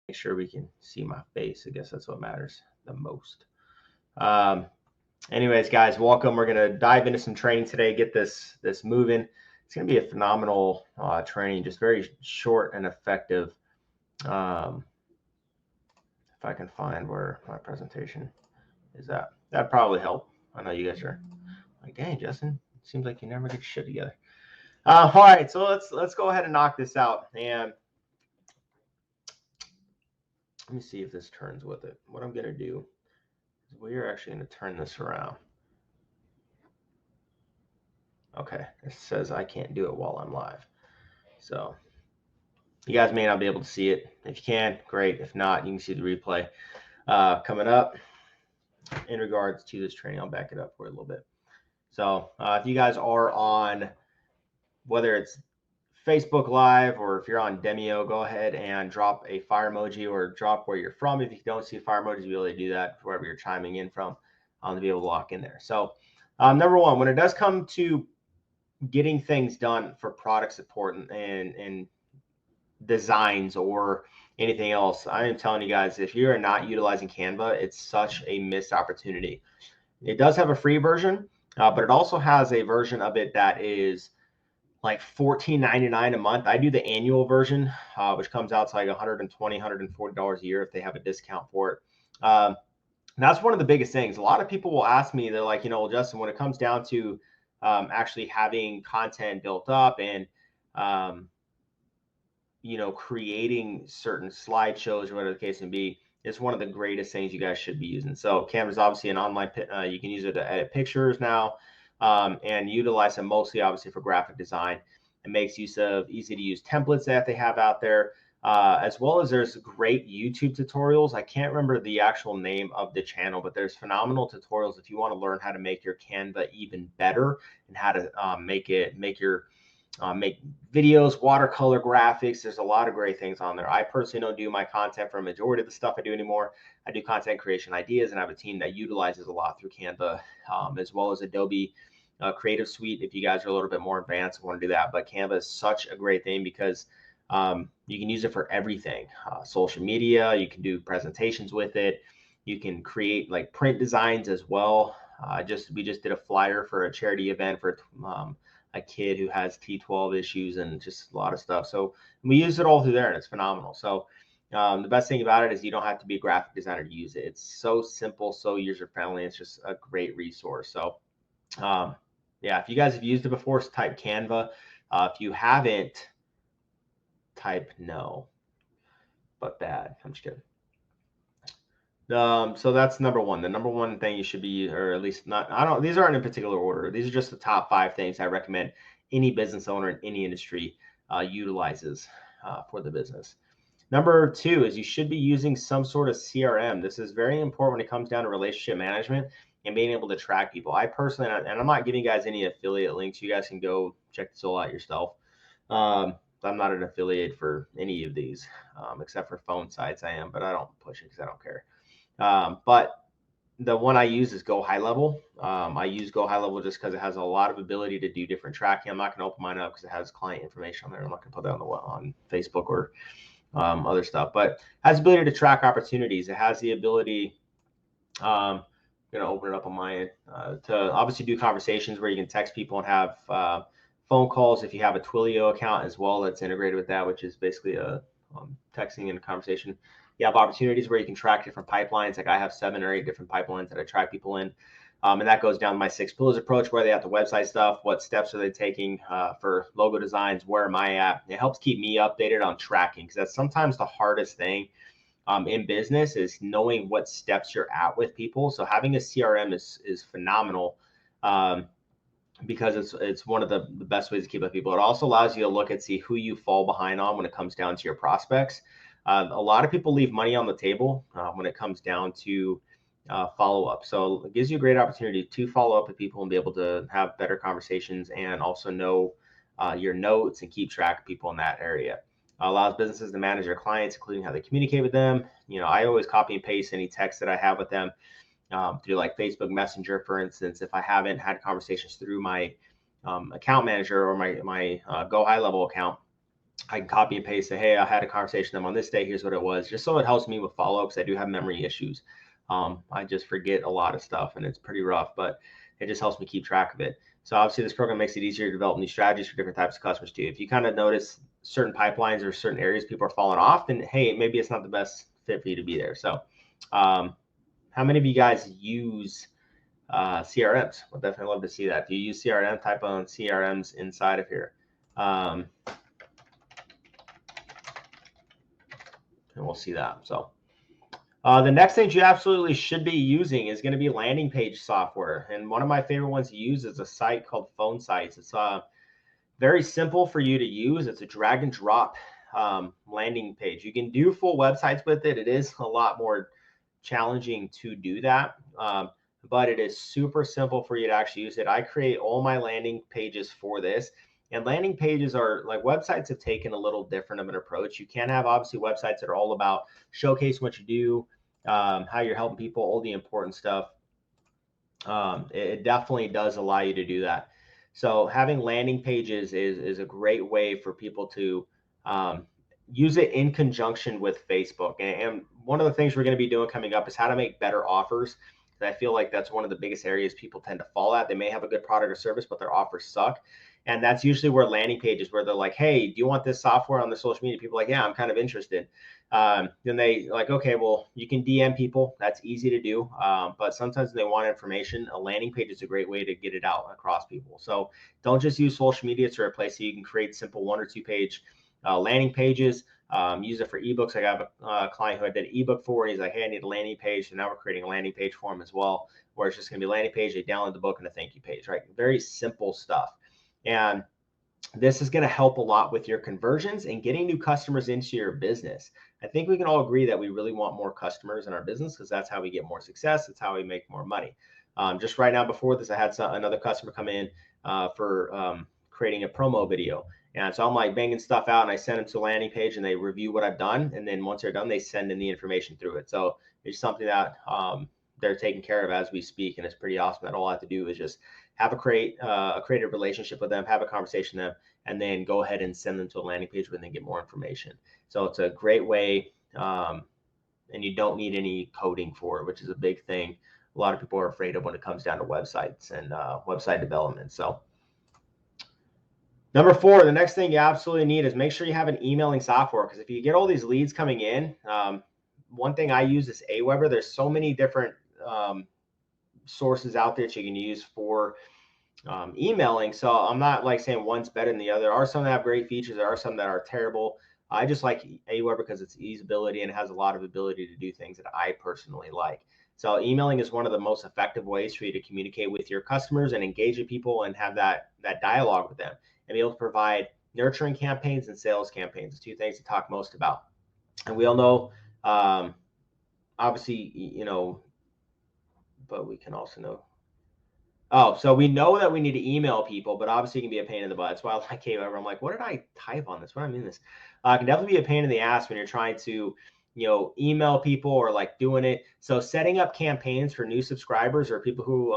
make sure we can see my face. I guess that's what matters the most. Anyways, guys, welcome. We're gonna dive into some training today. Get this moving. It's gonna be a phenomenal training, just very short and effective. If I can find where my presentation is at, that'd probably help. I know you guys are like, dang, Justin, it seems like you never get your shit together. All right, so let's go ahead and knock this out. And let me see if this turns with it. What I'm gonna do is we are actually gonna turn this around. Okay, it says I can't do it while I'm live. So you guys may not be able to see it. If you can, great. If not, you can see the replay coming up in regards to this training. I'll back it up for a little bit. So if you guys are on, whether it's Facebook Live or if you're on Demio, go ahead and drop a fire emoji or drop where you're from. If you don't see fire emojis, you'll be able to do that wherever you're chiming in from to be able to lock in there. So number one, when it does come to getting things done for product support and designs or anything else, I am telling you guys, if you are not utilizing Canva, it's such a missed opportunity. It does have a free version, but it also has a version of it that is like $14.99 a month. I do the annual version, which comes out to like $120, $140 a year if they have a discount for it. That's one of the biggest things. A lot of people will ask me, they're like, well, Justin, when it comes down to actually having content built up and creating certain slideshows or whatever the case may be, it's one of the greatest things you guys should be using. So Canva is obviously an online, you can use it to edit pictures now and utilize it mostly obviously for graphic design. It makes use of easy to use templates that they have out there, as well as there's great YouTube tutorials. I can't remember the actual name of the channel, but there's phenomenal tutorials if you want to learn how to make your Canva even better and how to make videos, watercolor graphics. There's a lot of great things on there. I personally don't do my content for a majority of the stuff I do anymore. I do content creation ideas, and I have a team that utilizes a lot through Canva, as well as Adobe Creative Suite. If you guys are a little bit more advanced and want to do that, but Canva is such a great thing because you can use it for everything. Social media, you can do presentations with it. You can create like print designs as well. We just did a flyer for a charity event for a kid who has T12 issues and just a lot of stuff. So we use it all through there, and it's phenomenal. So the best thing about it is you don't have to be a graphic designer to use it. It's so simple, so user friendly. It's just a great resource. So yeah, if you guys have used it before, type Canva. If you haven't, type no, but bad. I'm just kidding. So that's number one. The number one thing you should be, or at least not, these aren't in particular order. These are just the top 5 things I recommend any business owner in any industry utilizes for the business. Number 2 is you should be using some sort of CRM. This is very important when it comes down to relationship management and being able to track people. I personally, and I'm not giving you guys any affiliate links. You guys can go check this all out yourself. I'm not an affiliate for any of these, except for phone sites I am, but I don't push it because I don't care. But the one I use is Go High Level. I use Go High Level just because it has a lot of ability to do different tracking. I'm not going to open mine up because it has client information on there. I'm not going to put that on Facebook or other stuff, but it has the ability to track opportunities. It has the ability, I'm going to open it up on my end, to obviously do conversations where you can text people and have phone calls. If you have a Twilio account as well, that's integrated with that, which is basically a texting and conversation. You have opportunities where you can track different pipelines. Like I have 7 or 8 different pipelines that I track people in. And that goes down my 6 pillars approach, where they have the website stuff, what steps are they taking for logo designs, where am I at? It helps keep me updated on tracking, because that's sometimes the hardest thing in business, is knowing what steps you're at with people. So having a CRM is phenomenal, because it's one of the best ways to keep up people. It also allows you to look and see who you fall behind on when it comes down to your prospects. A lot of people leave money on the table when it comes down to follow-up. So it gives you a great opportunity to follow up with people and be able to have better conversations, and also know your notes and keep track of people in that area. Allows businesses to manage their clients, including how they communicate with them. I always copy and paste any text that I have with them through like Facebook Messenger, for instance. If I haven't had conversations through my account manager or my Go High Level account, I can copy and paste, say, hey, I had a conversation with them on this day. Here's what it was, just so it helps me with follow-up because I do have memory issues. I just forget a lot of stuff and it's pretty rough, but it just helps me keep track of it. So obviously this program makes it easier to develop new strategies for different types of customers too. If you kind of notice certain pipelines or certain areas people are falling off, then hey, maybe it's not the best fit for you to be there. So how many of you guys use CRMs? We'll definitely love to see that. Do you use CRM? Type on CRMs inside of here. And we'll see that. So the next thing you absolutely should be using is going to be landing page software. And one of my favorite ones to use is a site called Phone Sites. It's very simple for you to use. It's a drag and drop landing page. You can do full websites with it. It is a lot more challenging to do that, but it is super simple for you to actually use it. I create all my landing pages for this. And landing pages are like, websites have taken a little different of an approach. You can have obviously websites that are all about showcasing what you do, how you're helping people, all the important stuff. It definitely does allow you to do that. So having landing pages is a great way for people to use it in conjunction with Facebook. And one of the things we're going to be doing coming up is how to make better offers. I feel like that's one of the biggest areas people tend to fall at. They may have a good product or service, but their offers suck. And that's usually where landing pages, where they're like, hey, do you want this software on the social media? People are like, yeah, I'm kind of interested. Then they like, okay, well, you can DM people. That's easy to do. But sometimes they want information. A landing page is a great way to get it out across people. So don't just use social media to replace it. You can create simple 1 or 2 page landing pages. Use it for ebooks. I have a client who I did an ebook for, and he's like, hey, I need a landing page. So now we're creating a landing page for him as well, where it's just going to be a landing page. They download the book and a thank you page, right? Very simple stuff. And this is going to help a lot with your conversions and getting new customers into your business. I think we can all agree that we really want more customers in our business because that's how we get more success. It's how we make more money. Just right now before this, I had another customer come in for creating a promo video. And so I'm like banging stuff out and I send them to a landing page and they review what I've done. And then once they're done, they send in the information through it. So it's something that they're taking care of as we speak. And it's pretty awesome that all I have to do is just have a creative relationship with them, have a conversation with them, and then go ahead and send them to a landing page where they get more information. So it's a great way, and you don't need any coding for it, which is a big thing a lot of people are afraid of when it comes down to websites and website development. So number 4, the next thing you absolutely need is make sure you have an emailing software, because if you get all these leads coming in, one thing I use is Aweber. There's so many different sources out there that you can use for emailing. So I'm not like saying one's better than the other. There are some that have great features. There are some that are terrible. I just like Aweber because it's easeability and it has a lot of ability to do things that I personally like. So emailing is one of the most effective ways for you to communicate with your customers and engage with people and have that dialogue with them and be able to provide nurturing campaigns and sales campaigns. The 2 things to talk most about. And we all know, obviously, you know, but we can also know. Oh, so we know that we need to email people, but obviously it can be a pain in the butt. That's why I like Aweber. I'm like, what did I type on this? What do I mean this? It can definitely be a pain in the ass when you're trying to, you know, email people or like doing it. So setting up campaigns for new subscribers or people who,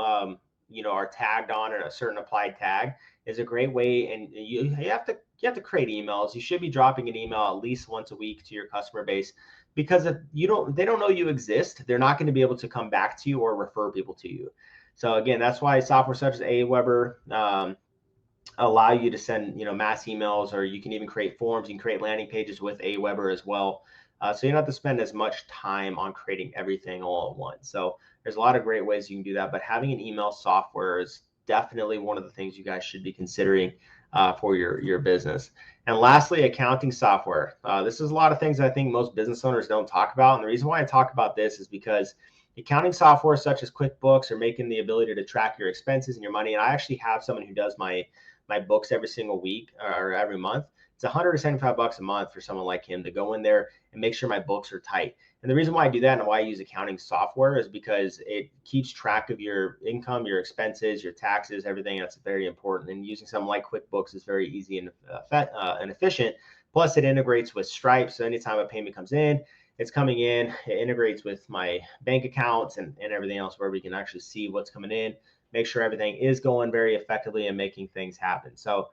you know, are tagged on in a certain applied tag is a great way. And you have to create emails. You should be dropping an email at least once a week to your customer base, because if they don't know you exist, they're not going to be able to come back to you or refer people to you. So again, that's why software such as Aweber allow you to send, you know, mass emails, or you can even create forms. You can create landing pages with Aweber as well. So you don't have to spend as much time on creating everything all at once. So there's a lot of great ways you can do that, but having an email software is definitely one of the things you guys should be considering for your business. And lastly, accounting software. This is a lot of things I think most business owners don't talk about. And the reason why I talk about this is because accounting software such as QuickBooks are making the ability to track your expenses and your money. And I actually have someone who does my books every single week or every month. It's $175 a month for someone like him to go in there and make sure my books are tight. And the reason why I do that and why I use accounting software is because it keeps track of your income, your expenses, your taxes, everything. That's very important. And using something like QuickBooks is very easy and efficient. Plus, it integrates with Stripe. So anytime a payment comes in, it's coming in, it integrates with my bank accounts and everything else, where we can actually see what's coming in, make sure everything is going very effectively and making things happen. So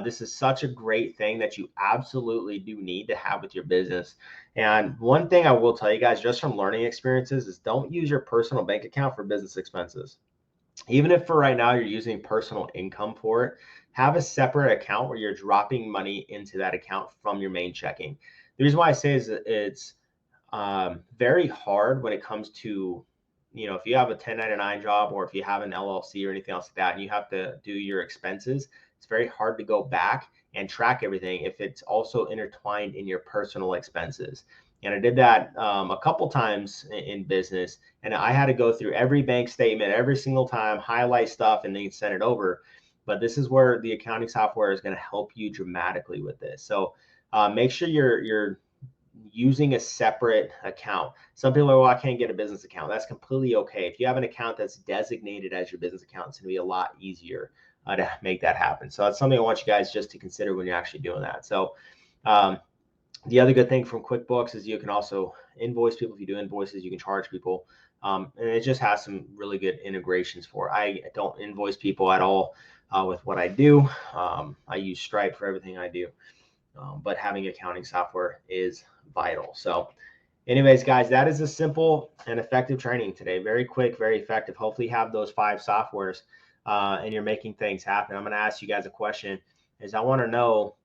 This is such a great thing that you absolutely do need to have with your business. And one thing I will tell you guys, just from learning experiences, is don't use your personal bank account for business expenses. Even if for right now you're using personal income for it, have a separate account where you're dropping money into that account from your main checking. The reason why I say is that it's very hard when it comes to, if you have a 1099 job or if you have an LLC or anything else like that, and you have to do your expenses, it's very hard to go back and track everything if it's also intertwined in your personal expenses. And I did that a couple times in business, and I had to go through every bank statement every single time, highlight stuff, and then send it over. But this is where the accounting software is going to help you dramatically with this. So make sure you're using a separate account. Some people are, well, I can't get a business account. That's completely okay. If you have an account that's designated as your business account, it's going to be a lot easier to make that happen. So that's something I want you guys just to consider when you're actually doing that. So the other good thing from QuickBooks is you can also invoice people. If you do invoices, you can charge people. And it just has some really good integrations for it. I don't invoice people at all with what I do. I use Stripe for everything I do. But having accounting software is vital. So anyways, guys, that is a simple and effective training today. Very quick, very effective. Hopefully you have those 5 softwares and you're making things happen. I'm going to ask you guys a question is I want to know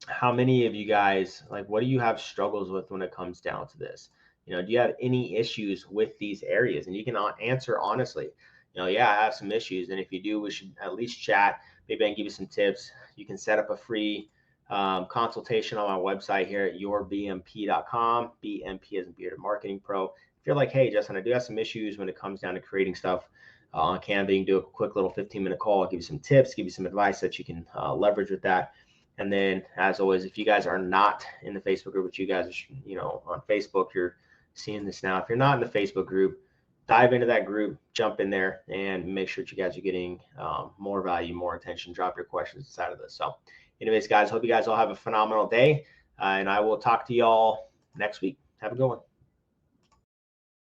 how many of you guys, like, what do you have struggles with when it comes down to this? Do you have any issues with these areas? And you can answer honestly. Yeah, I have some issues. And if you do, we should at least chat. Maybe I can give you some tips. You can set up a free consultation on my website here at yourbmp.com. BMP as in Bearded Marketing Pro. If you're like, hey, Justin, I do have some issues when it comes down to creating stuff on Canva, you can do a quick little 15-minute call. I'll give you some tips, give you some advice that you can leverage with that. And then, as always, if you guys are not in the Facebook group, which you guys are, on Facebook, you're seeing this now. If you're not in the Facebook group, dive into that group, jump in there, and make sure that you guys are getting more value, more attention. Drop your questions inside of this. So, anyways, guys, hope you guys all have a phenomenal day, and I will talk to y'all next week. Have a good one.